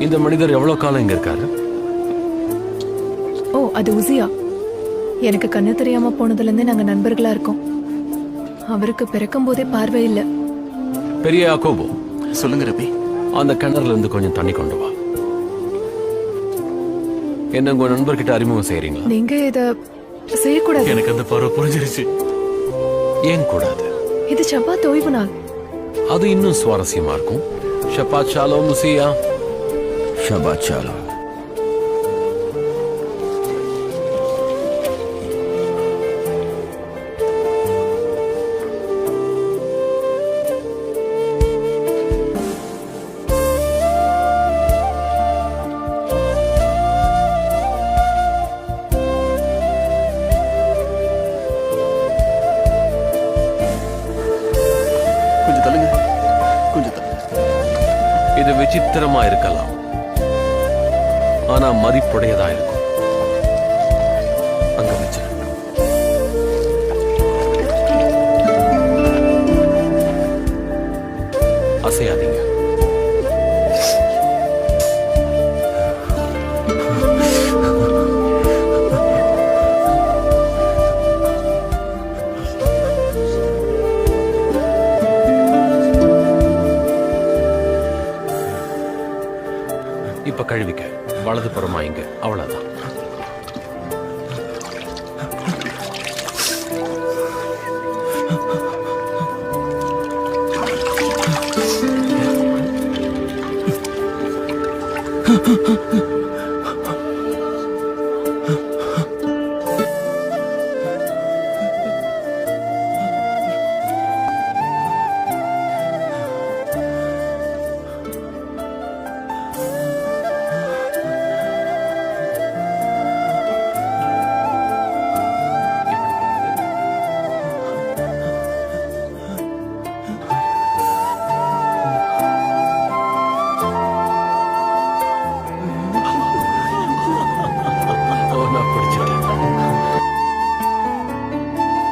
இந்த மனிதர் எவ்வளவு காலம் இங்க இருக்காரு? ஓ, அது உசியா. எனக்கு கண்ணு தெரியாம போனதுல இருந்து நாங்க நண்பர்களா இருக்கோம். அவருக்கு பிறக்கும் போதே பார்வை இல்ல. பெரிய யாக்கோபு, சொல்லுங்க ரபி. அந்த கிணறுல இருந்து கொஞ்சம் தண்ணி கொண்டு வா. என்ன உங்க நண்பர்கிட்ட அறிமுகம் செய்யறீங்களா? நீங்க இத செய்யக்கூடாது. எனக்கு அந்த பார்வை புரிஞ்சிருச்சு. ஏன் கூடாது? இது ஷபாத் ஓய்வு நாள். அது இன்னும் சுவாரஸ்யமா இருக்கும். ஷபாத் ஷாலோம் உசியா. ஷபாத் ஷாலோம். கொஞ்சம் தள்ளுங்க, கொஞ்சம் தள்ளுங்க. இது விசித்திரமா இருக்கலாம், ஆனா மதிப்புடையதா இருக்கும். அங்க வச்சு அசையாதீங்க. இப்ப கழுவிக்க. வலது புறமா இங்க. அவ்வளவுதான். Ha ha ha.